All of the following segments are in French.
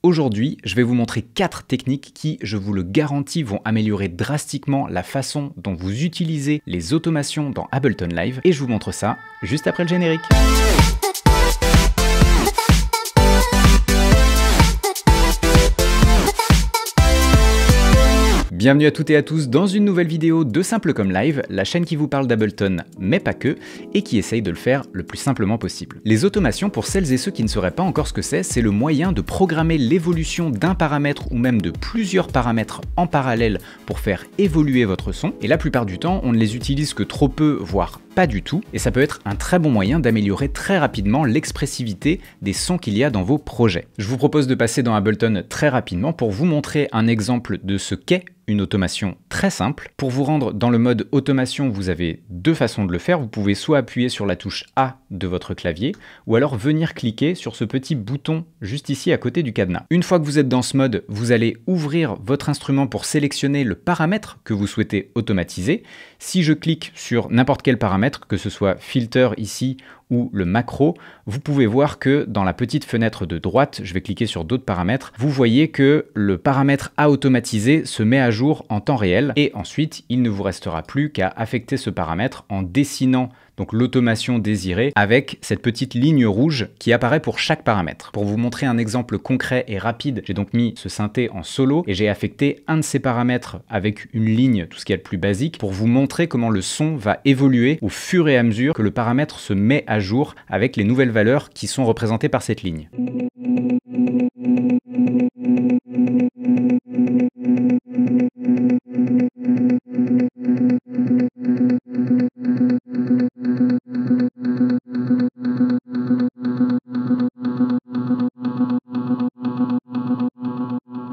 Aujourd'hui, je vais vous montrer 4 techniques qui, je vous le garantis, vont améliorer drastiquement la façon dont vous utilisez les automations dans Ableton Live. Et je vous montre ça juste après le générique. Bienvenue à toutes et à tous dans une nouvelle vidéo de Simple Comme Live, la chaîne qui vous parle d'Ableton, mais pas que, et qui essaye de le faire le plus simplement possible. Les automations, pour celles et ceux qui ne sauraient pas encore ce que c'est le moyen de programmer l'évolution d'un paramètre ou même de plusieurs paramètres en parallèle pour faire évoluer votre son. Et la plupart du temps, on ne les utilise que trop peu, voire pas du tout, et ça peut être un très bon moyen d'améliorer très rapidement l'expressivité des sons qu'il y a dans vos projets. Je vous propose de passer dans Ableton très rapidement pour vous montrer un exemple de ce qu'est une automation très simple. Pour vous rendre dans le mode automation, vous avez deux façons de le faire. Vous pouvez soit appuyer sur la touche A de votre clavier, ou alors venir cliquer sur ce petit bouton juste ici à côté du cadenas. Une fois que vous êtes dans ce mode, vous allez ouvrir votre instrument pour sélectionner le paramètre que vous souhaitez automatiser. Si je clique sur n'importe quel paramètre, que ce soit filter ici ou le macro, vous pouvez voir que dans la petite fenêtre de droite, je vais cliquer sur d'autres paramètres, vous voyez que le paramètre à automatiser se met à jour en temps réel et ensuite il ne vous restera plus qu'à affecter ce paramètre en dessinant donc l'automation désirée avec cette petite ligne rouge qui apparaît pour chaque paramètre. Pour vous montrer un exemple concret et rapide, j'ai donc mis ce synthé en solo et j'ai affecté un de ces paramètres avec une ligne, tout ce qui est le plus basique, pour vous montrer comment le son va évoluer au fur et à mesure que le paramètre se met à jour avec les nouvelles valeurs qui sont représentées par cette ligne.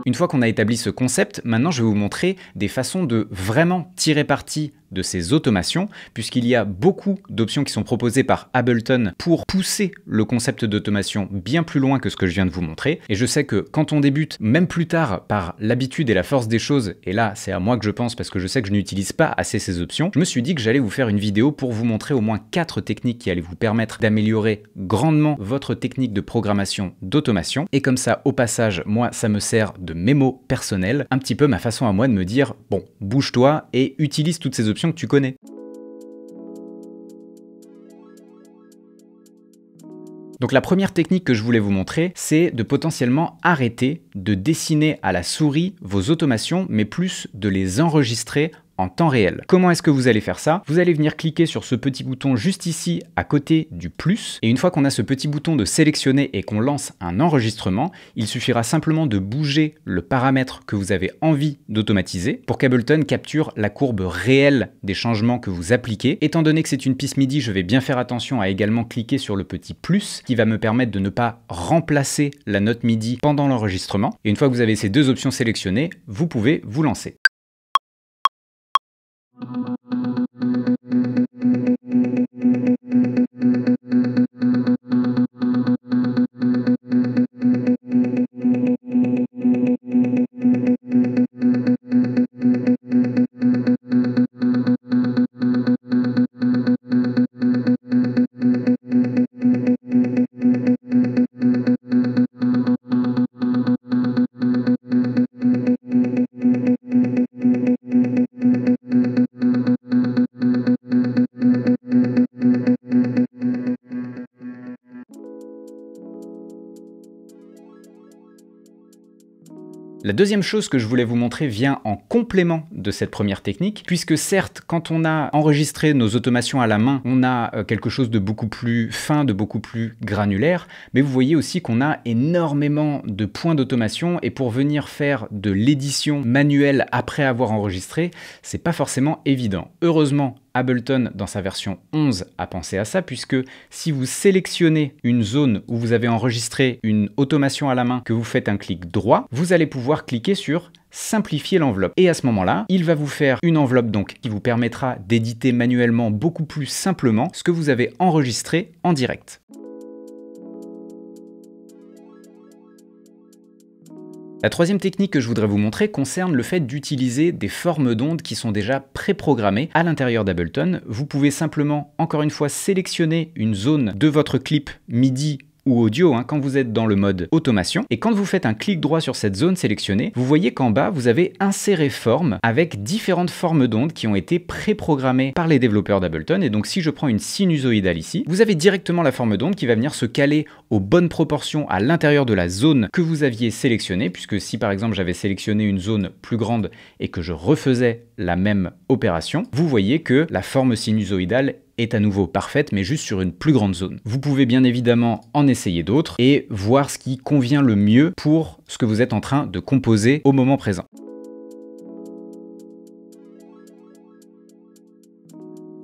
Une fois qu'on a établi ce concept, maintenant je vais vous montrer des façons de vraiment tirer parti de ces automations, puisqu'il y a beaucoup d'options qui sont proposées par Ableton pour pousser le concept d'automation bien plus loin que ce que je viens de vous montrer. Et je sais que quand on débute, même plus tard, par l'habitude et la force des choses, et là c'est à moi que je pense parce que je sais que je n'utilise pas assez ces options, je me suis dit que j'allais vous faire une vidéo pour vous montrer au moins 4 techniques qui allaient vous permettre d'améliorer grandement votre technique de programmation d'automation. Et comme ça, au passage, moi ça me sert de mémo personnel, un petit peu ma façon à moi de me dire, bon, bouge-toi et utilise toutes ces options que tu connais. Donc la première technique que je voulais vous montrer, c'est de potentiellement arrêter de dessiner à la souris vos automations, mais plus de les enregistrer en temps réel. Comment est-ce que vous allez faire ça? Vous allez venir cliquer sur ce petit bouton juste ici à côté du plus et une fois qu'on a ce petit bouton de sélectionner et qu'on lance un enregistrement, il suffira simplement de bouger le paramètre que vous avez envie d'automatiser pour qu'Ableton capture la courbe réelle des changements que vous appliquez. Étant donné que c'est une piste MIDI, je vais bien faire attention à également cliquer sur le petit plus qui va me permettre de ne pas remplacer la note MIDI pendant l'enregistrement. Et une fois que vous avez ces deux options sélectionnées, vous pouvez vous lancer. La deuxième chose que je voulais vous montrer vient en complément de cette première technique, puisque certes, quand on a enregistré nos automations à la main, on a quelque chose de beaucoup plus fin, de beaucoup plus granulaire, mais vous voyez aussi qu'on a énormément de points d'automation et pour venir faire de l'édition manuelle après avoir enregistré, c'est pas forcément évident. Heureusement, Ableton, dans sa version 11, a pensé à ça, puisque si vous sélectionnez une zone où vous avez enregistré une automation à la main, que vous faites un clic droit, vous allez pouvoir cliquer sur simplifier l'enveloppe. Et à ce moment-là, il va vous faire une enveloppe donc qui vous permettra d'éditer manuellement beaucoup plus simplement ce que vous avez enregistré en direct. La troisième technique que je voudrais vous montrer concerne le fait d'utiliser des formes d'ondes qui sont déjà préprogrammées à l'intérieur d'Ableton. Vous pouvez simplement, encore une fois, sélectionner une zone de votre clip MIDI ou audio quand vous êtes dans le mode automation. Et quand vous faites un clic droit sur cette zone sélectionnée, vous voyez qu'en bas, vous avez inséré forme avec différentes formes d'ondes qui ont été préprogrammées par les développeurs d'Ableton. Et donc si je prends une sinusoïdale ici, vous avez directement la forme d'onde qui va venir se caler aux bonnes proportions à l'intérieur de la zone que vous aviez sélectionnée, puisque si par exemple j'avais sélectionné une zone plus grande et que je refaisais la même opération, vous voyez que la forme sinusoïdale est à nouveau parfaite, mais juste sur une plus grande zone. Vous pouvez bien évidemment en essayer d'autres et voir ce qui convient le mieux pour ce que vous êtes en train de composer au moment présent.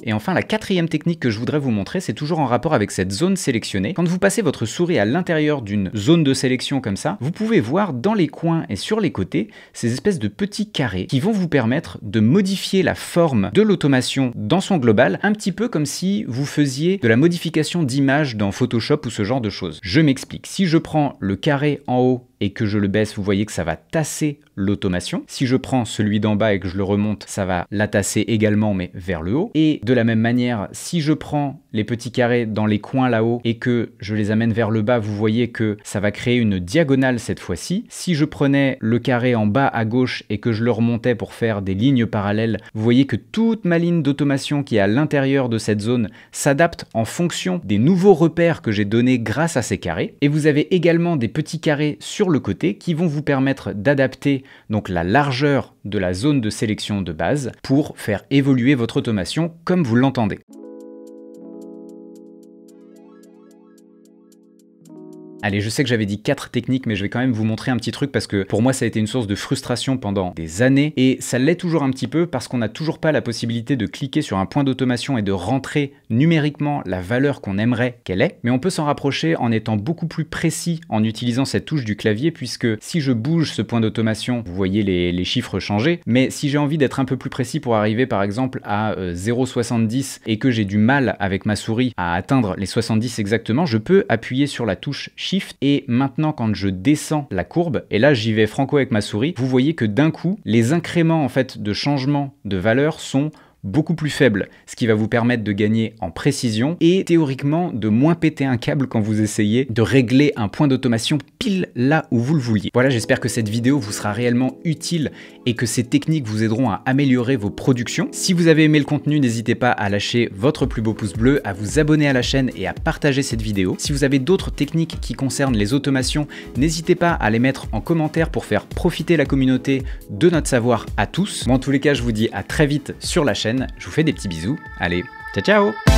Et enfin, la quatrième technique que je voudrais vous montrer, c'est toujours en rapport avec cette zone sélectionnée. Quand vous passez votre souris à l'intérieur d'une zone de sélection comme ça, vous pouvez voir dans les coins et sur les côtés ces espèces de petits carrés qui vont vous permettre de modifier la forme de l'automation dans son global, un petit peu comme si vous faisiez de la modification d'image dans Photoshop ou ce genre de choses. Je m'explique. Si je prends le carré en haut et que je le baisse, vous voyez que ça va tasser l'automation. Si je prends celui d'en bas et que je le remonte, ça va la tasser également, mais vers le haut. Et de la même manière, si je prends les petits carrés dans les coins là-haut et que je les amène vers le bas, vous voyez que ça va créer une diagonale cette fois-ci. Si je prenais le carré en bas à gauche et que je le remontais pour faire des lignes parallèles, vous voyez que toute ma ligne d'automation qui est à l'intérieur de cette zone s'adapte en fonction des nouveaux repères que j'ai donnés grâce à ces carrés. Et vous avez également des petits carrés sur le côté qui vont vous permettre d'adapter donc la largeur de la zone de sélection de base pour faire évoluer votre automation comme vous l'entendez. Allez, je sais que j'avais dit 4 techniques, mais je vais quand même vous montrer un petit truc parce que pour moi, ça a été une source de frustration pendant des années et ça l'est toujours un petit peu parce qu'on n'a toujours pas la possibilité de cliquer sur un point d'automation et de rentrer numériquement la valeur qu'on aimerait qu'elle ait. Mais on peut s'en rapprocher en étant beaucoup plus précis en utilisant cette touche du clavier puisque si je bouge ce point d'automation, vous voyez les chiffres changer. Mais si j'ai envie d'être un peu plus précis pour arriver par exemple à 0,70 et que j'ai du mal avec ma souris à atteindre les 70 exactement, je peux appuyer sur la touche Shift et maintenant quand je descends la courbe, et là j'y vais franco avec ma souris, vous voyez que d'un coup, les incréments en fait de changement de valeur sont beaucoup plus faible, ce qui va vous permettre de gagner en précision et théoriquement de moins péter un câble quand vous essayez de régler un point d'automation pile là où vous le vouliez. Voilà, j'espère que cette vidéo vous sera réellement utile et que ces techniques vous aideront à améliorer vos productions. Si vous avez aimé le contenu, n'hésitez pas à lâcher votre plus beau pouce bleu, à vous abonner à la chaîne et à partager cette vidéo. Si vous avez d'autres techniques qui concernent les automations, n'hésitez pas à les mettre en commentaire pour faire profiter la communauté de notre savoir à tous. Moi, en tous les cas, je vous dis à très vite sur la chaîne. Je vous fais des petits bisous. Allez, ciao ciao!